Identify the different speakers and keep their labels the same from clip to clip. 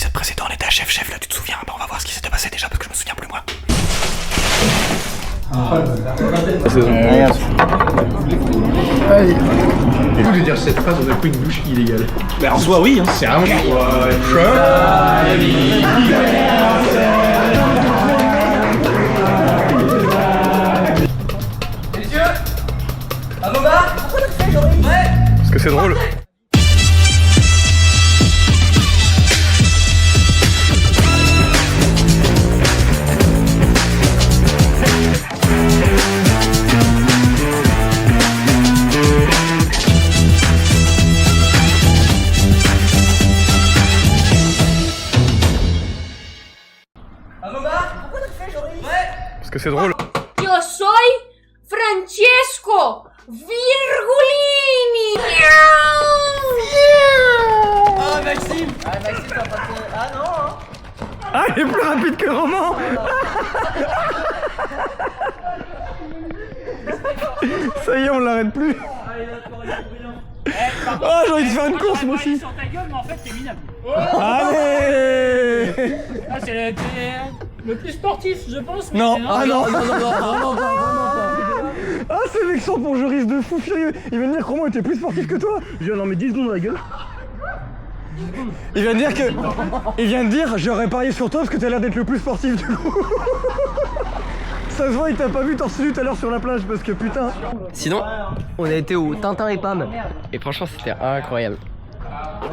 Speaker 1: l'épisode précédent, on était à chef là, tu te souviens? Bah, on va voir ce qui s'était passé déjà parce que je me souviens plus moi.
Speaker 2: Et vous de dire cette phrase, on a pris une douche illégale.
Speaker 1: Bah en soi oui, hein.
Speaker 2: C'est vraiment...
Speaker 3: Messieurs, à vos barres. Pourquoi tu fais, Joris? Ouais.
Speaker 2: Parce que c'est drôle.
Speaker 3: À vos barres. Pourquoi tu fais, Joris? Ouais.
Speaker 2: Parce que c'est drôle.
Speaker 4: Io soy Francesco Virgulini.
Speaker 3: Ah, Maxime. Ah, Maxime, t'as pas fait... Ah non, hein.
Speaker 2: Ah, il est plus rapide que le roman. Ça y est, on l'arrête plus. Oh, j'ai envie de faire une course moi aussi.
Speaker 5: Sur ta gueule, mais en fait, c'est minable.
Speaker 2: Allez.
Speaker 5: Ah, c'est le plus sportif, je pense. Mais
Speaker 2: Non,
Speaker 5: c'est-
Speaker 2: ah non.
Speaker 3: Vraiment pas.
Speaker 2: Ah, c'est vexant pour Joris de fou furieux. Il vient de dire que Romain était plus sportif que toi. Je viens d'en mettre 10 secondes dans la gueule. Il vient de dire que... Il vient de dire, j'aurais parié sur toi parce que t'as l'air d'être le plus sportif du coup. Ça se voit, il t'a pas vu torse nu tout à l'heure sur la plage parce que putain.
Speaker 6: Sinon, on a été au Tintin et Pam. Et franchement, c'était incroyable.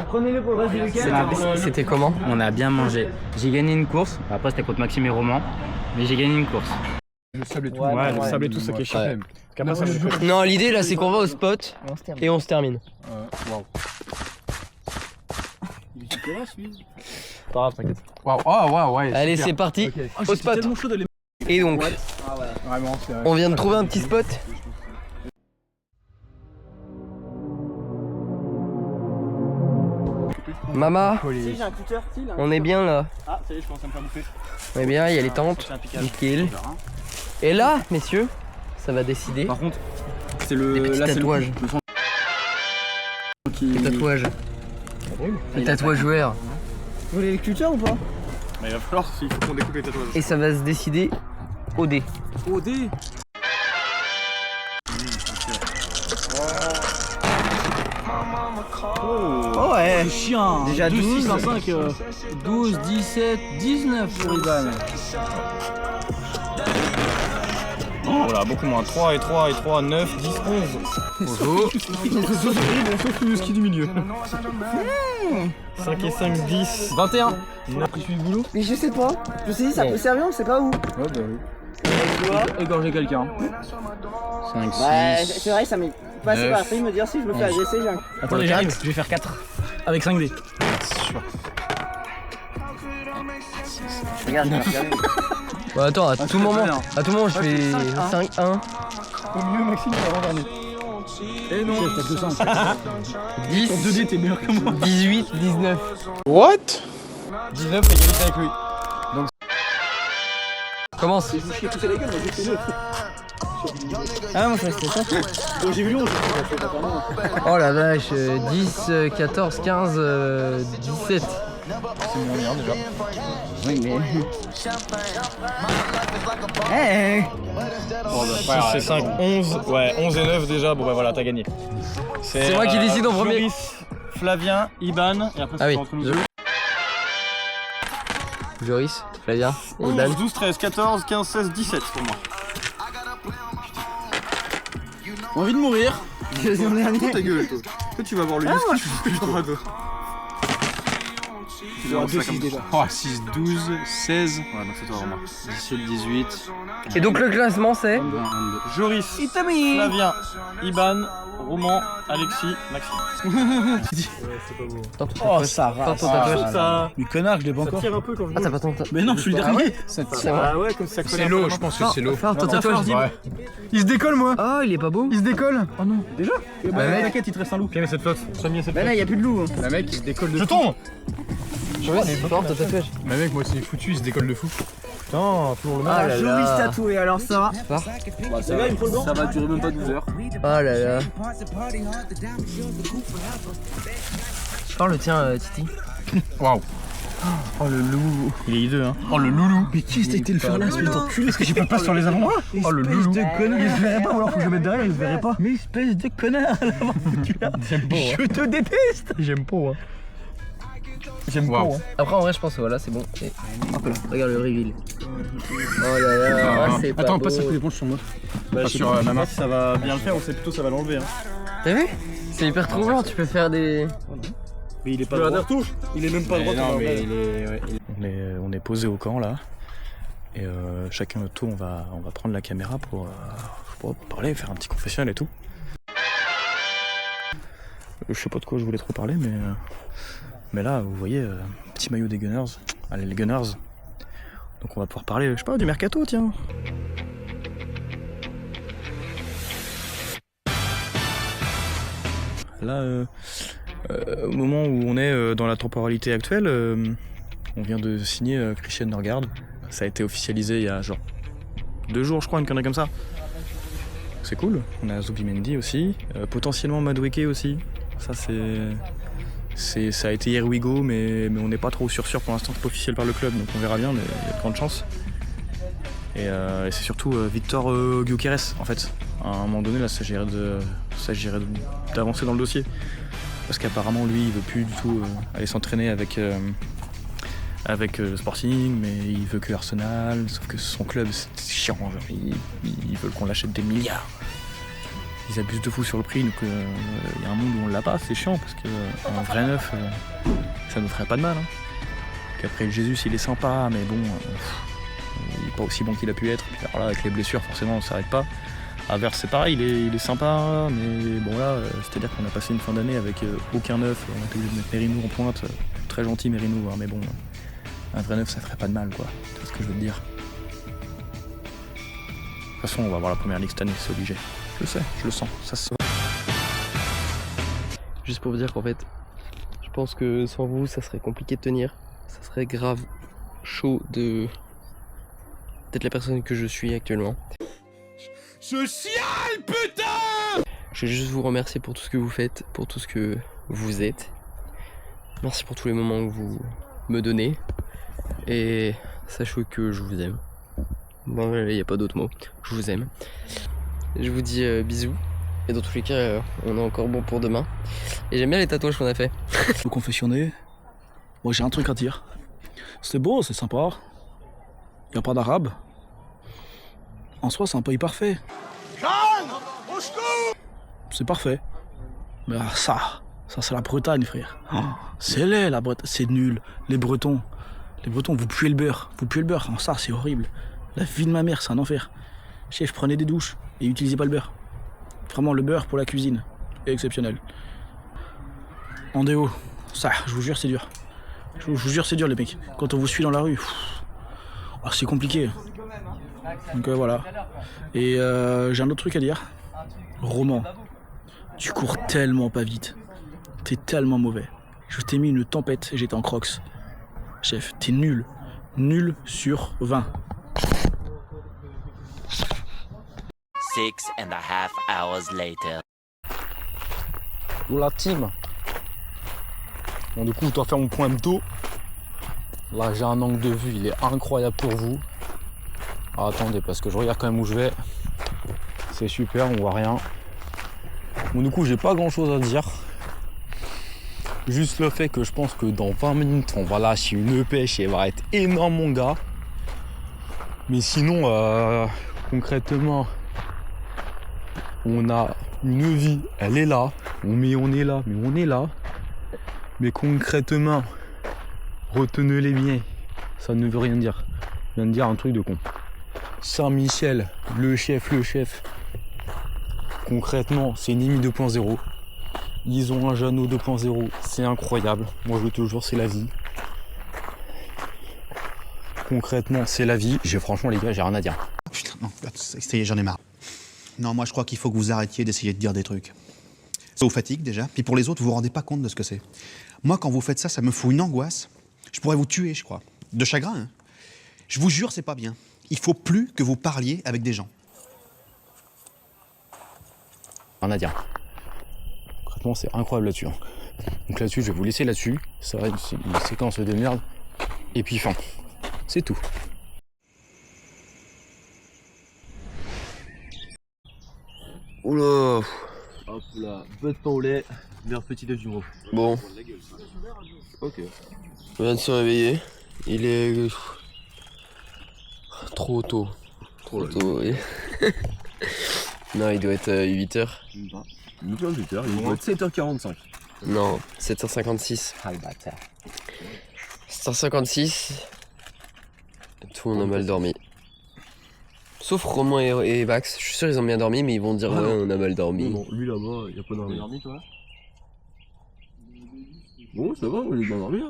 Speaker 3: Prenez-le pour le reste du week-end.
Speaker 6: C'était comment?
Speaker 7: On a bien mangé. J'ai gagné une course. Après, c'était contre Maxime et Roman. Mais j'ai gagné une course.
Speaker 2: Le sable et tout. Ouais, le sable et tout, ça qui est chiant.
Speaker 6: Ouais.
Speaker 2: Parce qu'après, ça me fait...
Speaker 6: Non, l'idée là, c'est qu'on va au spot et on se termine.
Speaker 2: Waouh. Pas grave, t'inquiète. Waouh, oh, ouais.
Speaker 6: Allez, c'est parti, au spot. Et donc,
Speaker 2: Vraiment, c'est...
Speaker 6: on vient de trouver un petit spot. Mama,
Speaker 3: Si, j'ai un cutter.
Speaker 6: on est bien là.
Speaker 5: Ah, ça y est, je commence à me faire bouffer.
Speaker 6: On est bien, il y a les tentes. Nickel. Et là, messieurs, ça va décider.
Speaker 7: Par contre, c'est
Speaker 6: Des
Speaker 7: le.
Speaker 6: petits
Speaker 7: Là, c'est
Speaker 6: tatouages.
Speaker 7: le fond
Speaker 6: Les tatouages. Les tatouages joueurs.
Speaker 3: Vous voulez les cutters ou pas?
Speaker 2: Mais il va falloir, il faut qu'on découpe les tatouages.
Speaker 6: Et ça va se décider au dé.
Speaker 7: OD.
Speaker 3: Oh ouais.
Speaker 5: C'est chiant.
Speaker 3: Déjà 12,
Speaker 5: 6, 5, 12, 17, 19 pour Ivan.
Speaker 2: Voilà, beaucoup moins. 3 et 3 et 3, 9, 10, 11.
Speaker 6: Bonjour.
Speaker 2: Sauf le ski du milieu. 5 et 5, 10.
Speaker 5: 21.
Speaker 2: On a pris celui de boulot.
Speaker 3: Mais je sais pas. Je me suis dit, ça peut servir, on sait pas où.
Speaker 2: Ouais, bah oui.
Speaker 5: Égorger quelqu'un.
Speaker 7: 5, 6.
Speaker 3: Ouais, c'est vrai, ça m'est passé
Speaker 7: 9,
Speaker 3: par l'esprit de me dire si je me fais agresser, j'ai un...
Speaker 5: Attendez, j'arrive. Je vais faire 4. Avec 5 dés.
Speaker 3: Regarde, regarde.
Speaker 6: Bon, attends, à tout moment, je fais 5, 1,
Speaker 2: Au milieu, Maxime, il va avant-dernier.
Speaker 5: Et non. T'as 200.
Speaker 6: 10,
Speaker 5: 2 dés, t'es meilleur que moi.
Speaker 6: 18, 19.
Speaker 2: 19, égalité avec lui.
Speaker 6: Commence.
Speaker 3: Ah, moi je restais ça.
Speaker 2: J'ai vu 11.
Speaker 6: Oh la vache, 10, 14, 15, 17.
Speaker 2: C'est mon lien déjà.
Speaker 3: Oui, mais. Hey.
Speaker 2: Bon, bah, 6 et 5, 11. Ouais, 11 et 9 déjà. Bon, bah voilà, t'as gagné.
Speaker 6: C'est moi qui décide en premier.
Speaker 2: Joris, Flavien, Iban. Et après,
Speaker 6: Ah oui.
Speaker 2: c'est entre nous deux.
Speaker 6: Joris, Flavien,
Speaker 2: 11,
Speaker 6: Iban.
Speaker 2: 12, 13, 14, 15, 16, 17 pour moi.
Speaker 5: Envie de mourir.
Speaker 3: Deuxième dernier.
Speaker 2: Ta gueule, toi. Toi, tu vas voir le muscle, tu fais pas toi. Tu dois 2, 6 déjà.
Speaker 7: Oh, 6, 12, 16,
Speaker 2: Ouais, donc c'est toi, Romain.
Speaker 7: 17, 18.
Speaker 6: Et donc le classement c'est
Speaker 7: 22.
Speaker 2: Joris, Flavien, Iban, Roman, Alexis, Maxime.
Speaker 3: Oh, ça va.
Speaker 6: ton tatouage.
Speaker 2: Ça
Speaker 5: Mais connard, je l'ai pas encore.
Speaker 2: tire un peu quand je
Speaker 6: Ah t'as pas ton tatouage.
Speaker 5: Mais non, je suis le dernier.
Speaker 6: C'est vrai.
Speaker 2: Ah ouais, comme ça colle
Speaker 7: C'est
Speaker 2: un peu
Speaker 7: l'eau,
Speaker 2: la
Speaker 7: je
Speaker 2: main.
Speaker 7: pense que c'est l'eau.
Speaker 6: Faire ton tatouage.
Speaker 2: Il se décolle, moi.
Speaker 6: Oh il est pas beau.
Speaker 2: Il se décolle. Oh non. Déjà
Speaker 6: Bah mec,
Speaker 5: T'inquiète, il te reste un loup.
Speaker 2: Ok, mais cette flotte. Premier, cette
Speaker 3: Bah là, y'a plus de loup. Hein.
Speaker 7: La mec, il se décolle de
Speaker 2: Je
Speaker 7: fou.
Speaker 2: tombe.
Speaker 6: Joris, c'est fort ton tatouage.
Speaker 7: La mec, moi, c'est foutu, il se décolle de fou.
Speaker 2: Putain, toujours le même.
Speaker 6: Ah là
Speaker 3: Joris
Speaker 6: là.
Speaker 3: tatoué, alors ça va.
Speaker 5: Bah, ça va, il me faut le banc. Ça va durer même pas 12 heures.
Speaker 6: Oh là là. Sors le tien Titi.
Speaker 7: Waouh.
Speaker 2: Oh le loup.
Speaker 1: Il est hideux, hein.
Speaker 2: Oh le loulou. Mais qui c'était le faire là, espèce d'enculé? Est-ce que j'ai pas passe sur les avant-bras? Oh le loulou. De connard. Il se verrait pas, ou alors faut que je mette derrière, il se verrait pas. Mais espèce de connard là-bas. J'aime pas. Je te déteste. J'aime pas. J'aime pas.
Speaker 6: Après, en vrai, je pense que voilà, c'est bon. Et... hop là, regarde le reveal. Oh là là, c'est pas
Speaker 2: Attends, on
Speaker 6: beau.
Speaker 2: passe sur les éponges sur moi.
Speaker 6: Bah,
Speaker 2: Pas sur ma main. Si ça va bien le faire ou c'est plutôt ça va l'enlever.
Speaker 6: T'as vu? C'est hyper troublant, tu peux faire des...
Speaker 2: Mais il est pas droit. Il est même pas droit.
Speaker 1: Non, mais on est posé au camp là. Et chacun notre tour, on va prendre la caméra pour parler, faire un petit confessionnal et tout. Je sais pas de quoi je voulais trop parler, mais là, vous voyez, petit maillot des Gunners. Allez, les Gunners. Donc on va pouvoir parler, je sais pas, du mercato, tiens. Là, au moment où on est dans la temporalité actuelle, on vient de signer Christian Norgard. Ça a été officialisé il y a genre 2 jours, je crois, une connerie comme ça. C'est cool. On a Zubimendi aussi, potentiellement Madueke aussi. Ça ça a été hier we go, mais on n'est pas trop sûr pour l'instant, c'est pas officiel par le club, donc on verra bien, mais il y a de grandes chances. Et c'est surtout Victor Gyökeres en fait. À un moment donné, là, ça s'agirait d'avancer dans le dossier. Parce qu'apparemment, lui, il veut plus du tout aller s'entraîner avec le Sporting, mais il veut que Arsenal, sauf que son club, c'est chiant. Genre, ils veulent qu'on l'achète des milliards. Ils abusent de fou sur le prix, donc il y a un monde où on l'a pas, c'est chiant, parce qu'un vrai neuf, ça nous ferait pas de mal. Hein. Qu'après, le Jesus, il est sympa, mais bon, il est pas aussi bon qu'il a pu être. Puis alors là, avec les blessures, forcément, on s'arrête pas. Avers, c'est pareil, il est sympa, mais bon là, c'est-à-dire qu'on a passé une fin d'année avec aucun neuf, on a été obligé de mettre Mérinou en pointe, très gentil Mérinou, hein, mais bon, un vrai neuf ça ferait pas de mal quoi, tu vois ce que je veux te dire. De toute façon, on va voir la première ligue cette année, c'est obligé. Je le sais, je le sens, ça se...
Speaker 6: Juste pour vous dire qu'en fait, je pense que sans vous, ça serait compliqué de tenir. Ça serait grave chaud de... d'être la personne que je suis actuellement.
Speaker 3: Je chiale, putain!
Speaker 6: Je vais juste vous remercier pour tout ce que vous faites, pour tout ce que vous êtes. Merci pour tous les moments que vous me donnez. Et sachez que je vous aime. Bon, il n'y a pas d'autre mot. Je vous aime. Je vous dis bisous. Et dans tous les cas, on est encore bon pour demain. Et j'aime bien les tatouages qu'on a fait.
Speaker 8: Vous confessionner. Moi j'ai un truc à dire. C'est beau, c'est sympa. Y a pas d'arabe. En soi, c'est un pays parfait. C'est parfait. Mais ça c'est la Bretagne, frère. C'est laid, la Bretagne, c'est nul. Les Bretons, vous puez le beurre. Vous puez le beurre. Ça, c'est horrible. La vie de ma mère, c'est un enfer. Chef, prenez des douches et utilisez pas le beurre. Vraiment, le beurre pour la cuisine est exceptionnel. En déo, ça, je vous jure, c'est dur. Je vous jure, c'est dur, les mecs. Quand on vous suit dans la rue, c'est compliqué. Donc voilà. Et j'ai un autre truc à dire. Roman, tu cours tellement pas vite. T'es tellement mauvais. Je t'ai mis une tempête et j'étais en crocs. Chef, t'es nul. Nul sur 20.
Speaker 9: 6.5 hours later.
Speaker 1: Ou la team. Bon, du coup, je dois faire mon point d'eau. Là, j'ai un angle de vue, il est incroyable pour vous. Ah, attendez, parce que je regarde quand même où je vais. C'est super, on voit rien. Bon, du coup, j'ai pas grand chose à dire. Juste le fait que je pense que dans 20 minutes, on va lâcher une pêche et elle va être énorme, mon gars. Mais sinon, concrètement, on a une vie, elle est là. On est là, mais on est là. Mais concrètement, retenez-les bien. Ça ne veut rien dire. Je viens de dire un truc de con. Saint-Michel, le chef. Concrètement, c'est Nîmes 2.0. Ils ont un Jeannot 2.0. C'est incroyable. Moi, je te jure, c'est la vie. Concrètement, c'est la vie. Franchement, les gars, j'ai rien à dire.
Speaker 10: Putain, non, ça y est, j'en ai marre. Non, moi, je crois qu'il faut que vous arrêtiez d'essayer de dire des trucs. Ça vous fatigue, déjà. Puis pour les autres, vous vous rendez pas compte de ce que c'est. Moi, quand vous faites ça, ça me fout une angoisse. Je pourrais vous tuer, je crois. De chagrin, hein. Je vous jure, c'est pas bien. Il faut plus que vous parliez avec des gens.
Speaker 1: Rien à dire. Concrètement, c'est incroyable là-dessus. Donc là-dessus, je vais vous laisser là-dessus. Ça va être une séquence de merde.
Speaker 6: Et puis fin. C'est tout. Oula.
Speaker 11: Hop là, peu de pain au lait, meilleur petit déj du monde.
Speaker 6: Bon.
Speaker 11: Ok.
Speaker 6: On vient de se réveiller. Il est trop tôt. Trop tôt, oui. Non, il doit être 8h.
Speaker 11: Il doit être 8h, il doit être 7h45.
Speaker 6: Non, 7h56.
Speaker 11: Ah le bâtard.
Speaker 6: 7h56. Tout le monde a mal dormi. Sauf Romain et Vax. Je suis sûr ils ont bien dormi, mais ils vont dire ouais, on a mal dormi.
Speaker 11: Non, lui là-bas, il a pas dormi. Tu as dormi toi? Bon, ça va, il a bien dormi. Hein.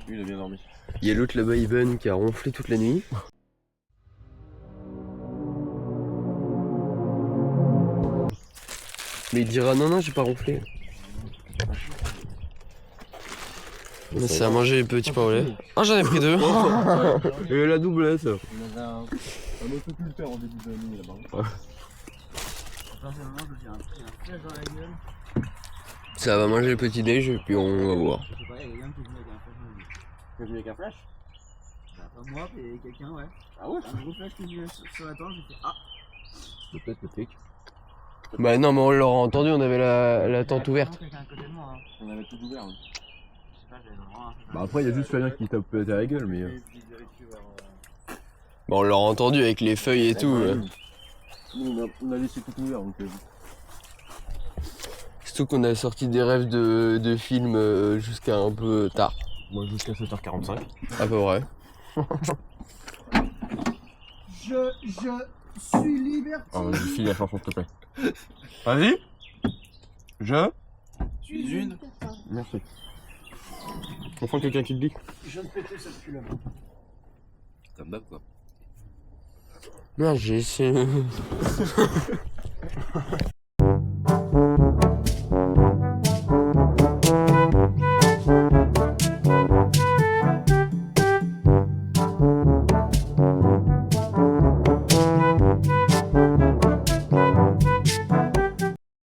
Speaker 11: Lui, il a bien dormi.
Speaker 6: Il y a l'autre là-bas, Ivan, qui a ronflé toute la nuit. Mais il dira non, j'ai pas ronflé. Mais c'est à manger les petits pains au lait. Ah, j'en ai pris 2.
Speaker 11: Et la doublette.
Speaker 3: Il y avait un motoculteur en début de nuit là-bas. Personnellement, je me suis pris un flèche dans la gueule.
Speaker 6: Ça va manger le petit déj et puis on va voir.
Speaker 3: Je sais pas, il y a quelqu'un qui est venu avec un flèche.
Speaker 11: Qui est venu avec un flash?
Speaker 3: Bah, pas moi, mais quelqu'un, ouais.
Speaker 11: Ah ouais?
Speaker 3: Un gros flash qui est venu sur la tente, j'ai fait ah!
Speaker 11: Peut-être le flic.
Speaker 6: Bah non, mais on l'aura entendu, on avait la tente ouverte.
Speaker 11: On avait tout ouvert. Bah après, il y a juste Fabien qui t'a pété à la gueule, mais.
Speaker 6: Bah on l'aura entendu avec les feuilles et tout.
Speaker 11: Nous, on a laissé tout ouvert donc.
Speaker 6: Surtout qu'on a sorti des rêves de films jusqu'à un peu tard.
Speaker 11: Moi jusqu'à 7h45.
Speaker 6: À peu près.
Speaker 3: Je suis libertine.
Speaker 11: Ah vas-y, file la chanson s'il te plaît. Vas-y. Je
Speaker 3: suis une.
Speaker 11: Merci. Enfin quelqu'un qui te dit.
Speaker 3: Je viens de péter cette cul là.
Speaker 11: Comme d'hab quoi.
Speaker 6: Merde, j'ai essayé.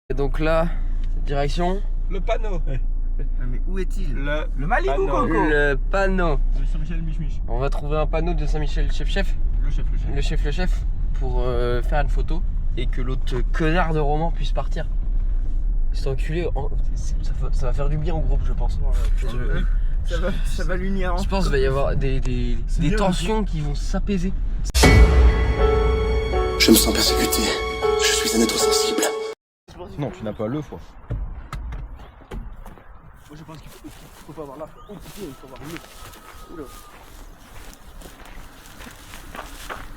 Speaker 6: Et donc là, direction.
Speaker 2: Le panneau.
Speaker 3: Mais où est-il?
Speaker 2: Le Malibu Coco.
Speaker 6: Le panneau.
Speaker 2: De Saint-Michel Mich.
Speaker 6: On va trouver un panneau de Saint-Michel chef. Le chef pour faire une photo et que l'autre connard de Roman puisse partir. C'est enculé, ça va faire du bien au groupe je pense.
Speaker 3: Ça va l'unir.
Speaker 6: Je pense qu'il va y avoir des tensions qui vont s'apaiser.
Speaker 12: Je me sens persécuté. Je suis un être sensible.
Speaker 11: Non, tu n'as pas le foie.
Speaker 2: Moi je pense qu'il faut pas avoir la foi. Oh putain, il faut avoir le. Oula.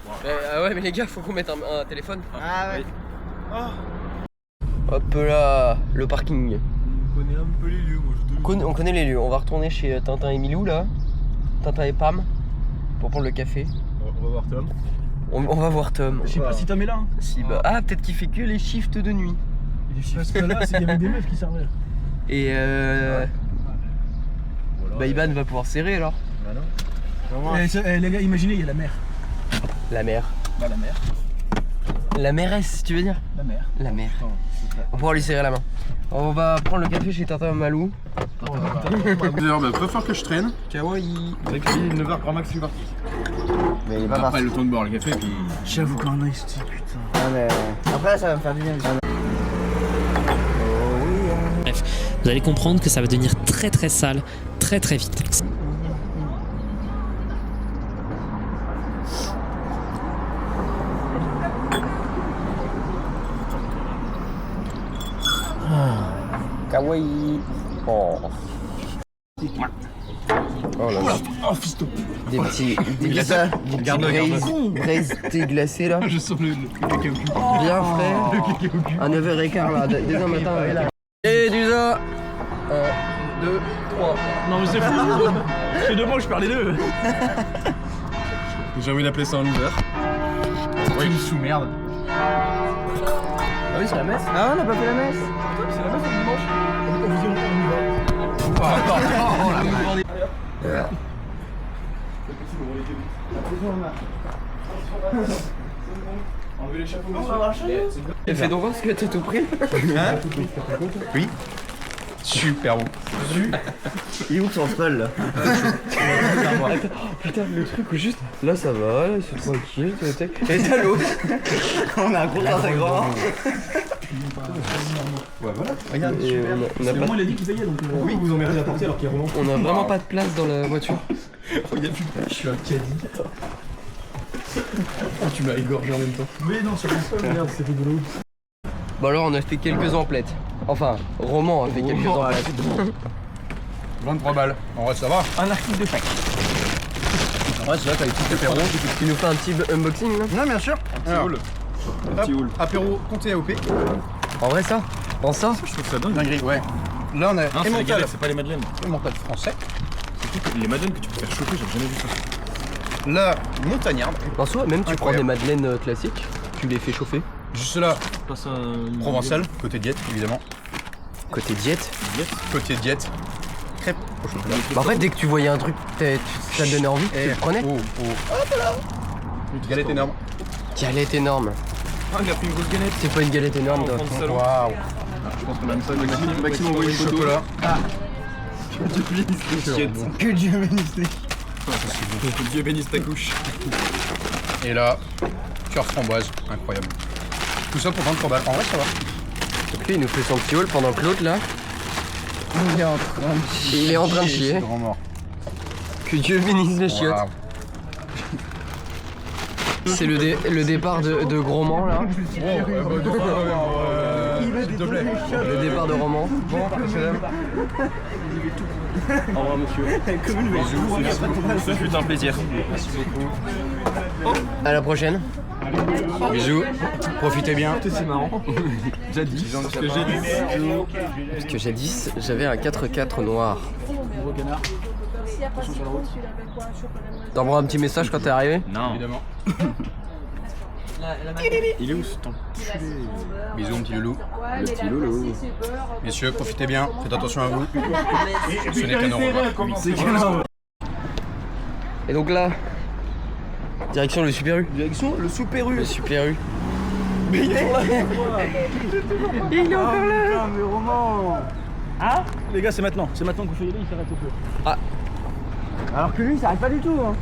Speaker 6: Ah ouais mais les gars faut qu'on mette un téléphone.
Speaker 3: Ah ouais.
Speaker 2: Oh.
Speaker 6: Hop là, le parking.
Speaker 2: On connaît un peu les lieux, moi je te
Speaker 6: On connaît les lieux, on va retourner chez Tintin et Milou là. Tintin et Pam. Pour prendre le café.
Speaker 11: On va voir Tom.
Speaker 6: On va voir Tom.
Speaker 2: Je sais pas si Tom est là. Hein.
Speaker 6: Si bah. Ah peut-être qu'il fait que les shifts de nuit.
Speaker 2: Parce que là, il y avait des meufs qui servaient.
Speaker 6: Et bah Iban va pouvoir serrer alors.
Speaker 11: Bah non.
Speaker 2: Les gars, imaginez, il y a la mer.
Speaker 6: La mer.
Speaker 2: Bah la mer.
Speaker 6: La mairesse, tu veux dire?
Speaker 2: La mer.
Speaker 6: La mer. On va pouvoir lui serrer la main. On va prendre le café chez Tintin Malou.
Speaker 11: Bah peu fort que je traîne.
Speaker 6: Kawaii.
Speaker 11: Avec lui, 9h grand max, je suis parti.
Speaker 3: Mais il est pas
Speaker 11: Après
Speaker 3: parti.
Speaker 11: le temps de boire le café puis.
Speaker 2: J'avoue qu'un nice tea, putain.
Speaker 3: Ah mais après ça va me faire du bien.
Speaker 13: Bref, vous allez comprendre que ça va devenir très très sale, très très vite.
Speaker 6: Kawaii. Oh. Oh là là.
Speaker 2: Oh fiston.
Speaker 6: Des petits braise glacés là.
Speaker 2: Je sens le cacao.
Speaker 6: Bien frais. À 9h15 là, dès un matin. Et du ça. 1, 2, 3.
Speaker 2: Non mais c'est fou. Parce que devant je perds les deux.
Speaker 11: J'ai envie d'appeler ça un loser.
Speaker 2: C'est une sous-merde.
Speaker 6: Ah oui c'est la messe.
Speaker 3: Ah on n'a pas fait la messe.
Speaker 2: C'est la messe le dimanche. On y va. Enlevez les chapeaux.
Speaker 6: Et fais donc voir ce que t'as tout pris.
Speaker 10: Oui.
Speaker 3: Super bon.
Speaker 2: Il est où son spell là?
Speaker 6: Putain, le truc où juste là ça va, là c'est tranquille, et t'as l'autre.
Speaker 2: On a un gros Instagram.
Speaker 3: Ouais, voilà.
Speaker 2: Regarde,
Speaker 6: Et on a pas...
Speaker 3: il a dit qu'il payait donc. Oui, vous en avez rien apporté alors qu'il est roman.
Speaker 6: On a vraiment pas de place dans la voiture.
Speaker 3: Regarde, je suis un caddie. Tu m'as égorgé en même temps. Mais non, c'est pas ça, merde, c'était de l'eau.
Speaker 6: Bon alors on a fait quelques emplettes. Enfin, Roman a fait quelques emplettes.
Speaker 3: 23 balles. En vrai, ça va.
Speaker 2: Un article de chaque.
Speaker 3: En vrai, c'est là, t'as les petits apéros.
Speaker 6: Tu nous fais un petit unboxing là?
Speaker 10: Non, bien sûr.
Speaker 3: Alors, apéro compté AOP.
Speaker 6: En vrai ça? En ça?
Speaker 3: Je trouve ça dingue.
Speaker 10: Dinguerie, ouais. Là, on a
Speaker 1: Non, c'est les galettes, c'est pas les madeleines.
Speaker 10: emmental français.
Speaker 1: C'est les madeleines que tu peux faire chauffer, j'ai jamais vu ça.
Speaker 10: La montagnarde.
Speaker 6: En soi, même tu prends des madeleines classiques, tu les fais chauffer.
Speaker 3: Juste là,
Speaker 1: Passe un...
Speaker 3: provençal, côté diète, évidemment.
Speaker 6: Côté diète.
Speaker 3: Côté diète. Crêpes au chocolat.
Speaker 6: Bah en fait dès que tu voyais un truc, ça te donnait envie, tu le prenais.
Speaker 3: Une galette énorme.
Speaker 6: Galette énorme.
Speaker 1: Ah, il a pris une grosse galette.
Speaker 6: C'est pas une galette énorme toi.
Speaker 3: Waouh.
Speaker 1: Je pense qu'on a mis ça.
Speaker 3: Maxime envoie une chocolat.
Speaker 2: Que Dieu bénisse les.
Speaker 1: Que Dieu bénisse ta couche.
Speaker 3: Et là, cœur framboise, incroyable. Tout ça pour 23 balles. En vrai, ça va.
Speaker 6: Donc lui il nous fait son petit haul pendant que l'autre là,
Speaker 2: Il est en train de chier.
Speaker 6: il est en train de chier.
Speaker 3: Grand mort.
Speaker 6: Que Dieu bénisse les chiottes.
Speaker 3: Waouh.
Speaker 6: C'est le départ de Grosman là.
Speaker 3: S'il te plaît.
Speaker 6: Le départ de Roman.
Speaker 3: Bon,
Speaker 1: Au revoir monsieur. Ce fut un plaisir. Merci beaucoup.
Speaker 6: À la prochaine.
Speaker 3: Bisous. Profitez bien.
Speaker 6: C'est marrant.
Speaker 1: Jadis.
Speaker 6: Parce que jadis, j'avais un 4x4 noir. T'envoies un petit message quand t'es arrivé?
Speaker 1: Non.
Speaker 3: Évidemment.
Speaker 1: Il est où ce temps?
Speaker 3: Bisous, mon petit loulou.
Speaker 6: Le petit loulou.
Speaker 3: Messieurs, profitez bien. Faites attention à vous. Ce n'est qu'un au revoir.
Speaker 6: Et donc là, direction le Super U.
Speaker 2: Direction le Super U.
Speaker 6: Le Super U.
Speaker 2: Mais il est là.
Speaker 6: Il est encore là.
Speaker 2: Putain, mais Roman. Hein? Les gars, c'est maintenant que vous faites il s'arrête au feu.
Speaker 6: Ah.
Speaker 2: Alors que lui, il s'arrête pas du tout. Hein.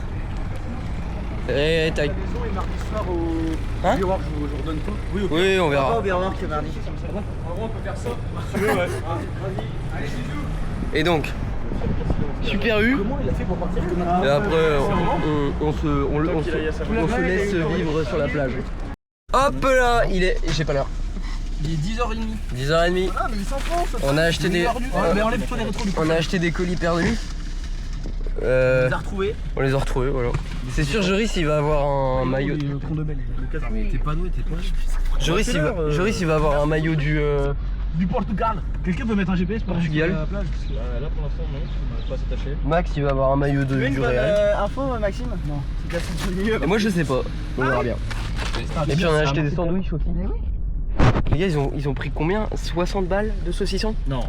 Speaker 6: Et taille.
Speaker 2: Et mardi soir au.
Speaker 6: Hein?
Speaker 2: Je vous redonne tout.
Speaker 6: Oui, on verra.
Speaker 2: Pas au Biroir que mardi.
Speaker 3: En vrai, on peut faire ça.
Speaker 1: Tu veux, ouais.
Speaker 6: Et donc, Super U.
Speaker 2: Comment il a fait pour partir comme
Speaker 6: Et après, on se laisse vivre sur la plage. Hop là, il est. J'ai pas l'heure.
Speaker 2: Il est 10h30.
Speaker 6: 10h30.
Speaker 2: Ah, mais il s'enfonce.
Speaker 6: On a acheté des.
Speaker 2: Mais enlève-toi les rétros du coup.
Speaker 6: On a acheté des colis perdus.
Speaker 2: On les a retrouvés.
Speaker 6: On les a retrouvés, voilà. C'est sûr, Joris il va avoir un maillot.
Speaker 2: Le tronc de belle. Mais t'es pas doué, t'es pas.
Speaker 6: Joris il va avoir un maillot du
Speaker 2: Portugal. Quelqu'un peut mettre un GPS pour
Speaker 6: Portugal.
Speaker 2: la plage?
Speaker 1: Là pour l'instant, non, on va pas s'attacher.
Speaker 6: Max il va avoir un maillot du Real.
Speaker 2: Info, Maxime? Non. C'est cassé de
Speaker 6: Et moi je sais pas, on verra bien. Et puis on a acheté des sandwichs aussi. Les gars ils ont pris combien? 60 balles de saucisson?
Speaker 1: Non,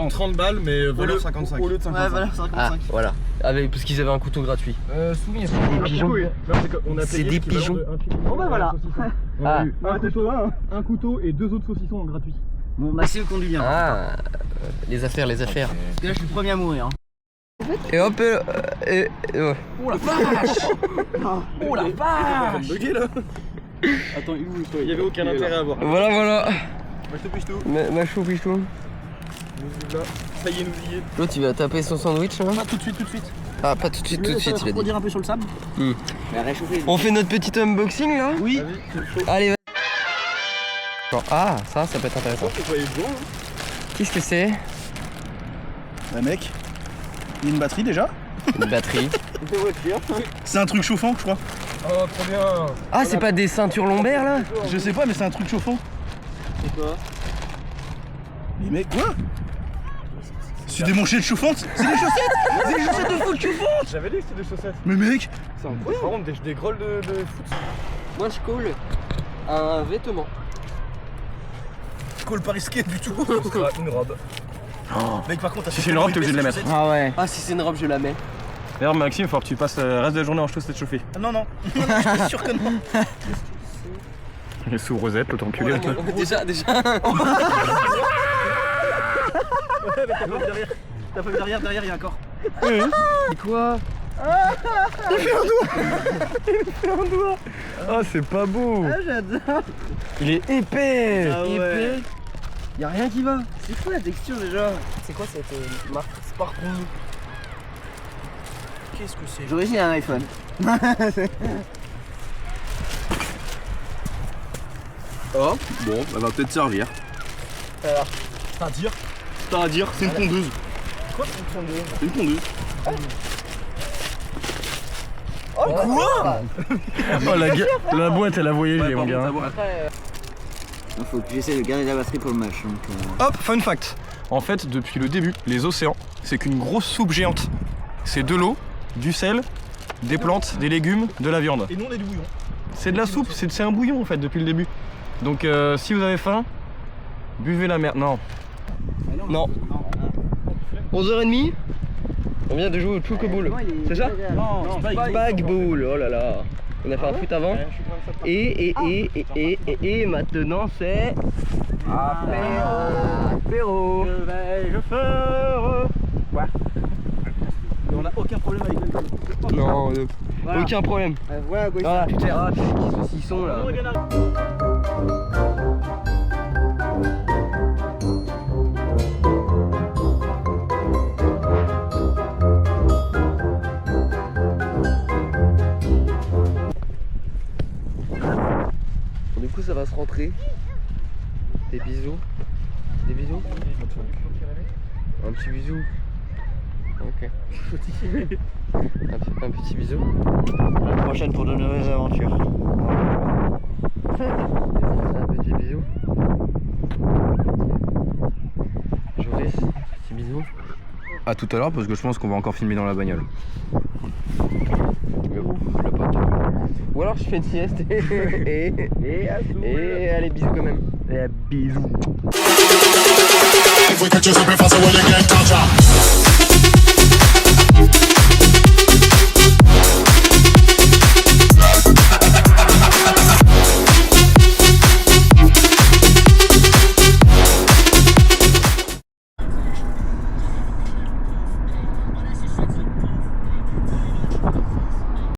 Speaker 1: 30 balles, mais valeur 55.
Speaker 2: Au lieu de 55. Ouais, valeur 55.
Speaker 6: Ah, voilà. Parce qu'ils avaient un couteau gratuit.
Speaker 2: Souvenir.
Speaker 6: Des pigeons. C'est des pigeons.
Speaker 2: Bon bah voilà.
Speaker 6: Ah.
Speaker 3: Un couteau et 2 autres saucissons gratuits.
Speaker 2: Bon, Maxime conduit bien.
Speaker 6: Ah, les affaires.
Speaker 2: Là je suis le premier à mourir.
Speaker 6: Et hop,
Speaker 2: Oh la vache. Oh la vache.
Speaker 1: Bugué là. Attends, il y avait aucun intérêt à voir.
Speaker 6: Voilà.
Speaker 1: Moi je te piche tout.
Speaker 6: Machou pichou.
Speaker 1: Ça y est, nous y est.
Speaker 6: L'autre il va taper son sandwich là.
Speaker 2: Pas tout de suite.
Speaker 6: Ah, pas tout de suite, il a dit.
Speaker 2: Faut dire un peu sur le sable.
Speaker 6: On fait notre petit unboxing là?
Speaker 2: Oui.
Speaker 6: Allez, vas-y. Ah, ça peut être intéressant. Qu'est-ce que c'est?
Speaker 8: Bah mec, il y a une batterie déjà.
Speaker 6: Une batterie.
Speaker 8: C'est un truc chauffant, je crois.
Speaker 1: Oh, trop bien.
Speaker 6: Ah, c'est pas des ceintures lombaires là?
Speaker 8: Je sais pas, mais c'est un truc chauffant.
Speaker 2: C'est quoi?
Speaker 8: Mais mec, quoi? C'est des manchettes chauffantes? C'est des chaussettes! C'est des chaussettes de foot chauffantes!
Speaker 1: J'avais dit que c'était des chaussettes.
Speaker 8: Mais mec!
Speaker 1: C'est incroyable. Par contre, des grolles de foot.
Speaker 6: Moi je colle un vêtement.
Speaker 8: Je colle pas risqué du tout.
Speaker 1: Ce sera une robe.
Speaker 8: Oh. Mec, par contre,
Speaker 1: si c'est une robe, t'es obligé de la mettre.
Speaker 2: Ah ouais.
Speaker 6: Ah, si c'est une robe, je la mets.
Speaker 1: D'ailleurs, Maxime, il faut que tu passes le reste de la journée en chaussettes chauffées.
Speaker 8: Non, je suis sûr que non.
Speaker 1: Sous Rosette, l'autre enculé.
Speaker 6: Déjà.
Speaker 2: Ouais, mais t'as pas vu derrière, derrière il y a un corps.
Speaker 6: Et quoi?
Speaker 2: Il fait un doigt. Il fait un doigt. Ah c'est pas beau.
Speaker 6: Ah j'adore.
Speaker 2: Il est épais.
Speaker 6: Ah ouais. Épais. Y'a rien qui va.
Speaker 5: C'est quoi la texture déjà?
Speaker 6: C'est quoi cette marque Sparkle?
Speaker 8: Qu'est-ce que c'est?
Speaker 5: J'aurais dit un iPhone.
Speaker 11: Oh, bon, elle va peut-être servir.
Speaker 2: C'est-à-dire, c'est une pondeuse.
Speaker 8: Quoi une tondeuse?
Speaker 11: C'est une pondeuse.
Speaker 2: Oh quoi? Oh la boîte elle a voyagé mon gars.
Speaker 5: Il faut que j'essaie de garder la batterie pour le match. Donc,
Speaker 1: Hop, fun fact. En fait, depuis le début, les océans, c'est qu'une grosse soupe géante. C'est de l'eau, du sel, des plantes, des légumes, de la viande.
Speaker 2: Et nous on est du bouillon.
Speaker 1: C'est de la soupe, c'est un bouillon en fait depuis le début. Donc si vous avez faim, buvez la mer. Non.
Speaker 6: Non. 11h30. On vient de jouer au Chocoball. C'est ça?
Speaker 2: Non,
Speaker 6: Spike Ball. Oh là là. On a fait un foot avant. Et maintenant c'est apéro.
Speaker 2: Je faire. Quoi? Mais on a aucun problème avec l'alcool.
Speaker 6: Non, aucun problème.
Speaker 5: voilà, quoi.
Speaker 6: Ah putain, quels saucissons là. Du coup ça va se rentrer. Des bisous. Des bisous. Un petit bisou. Ok. Un petit bisou.
Speaker 5: À la prochaine pour de nouvelles aventures.
Speaker 6: Un petit bisou. Joris, petit bisou.
Speaker 11: À tout à l'heure parce que je pense qu'on va encore filmer dans la bagnole.
Speaker 6: Le pote. Ou alors je fais une sieste et allez bisous quand même.
Speaker 2: Et bisous.
Speaker 12: If we catch you, so be fast, well, you can't touch her.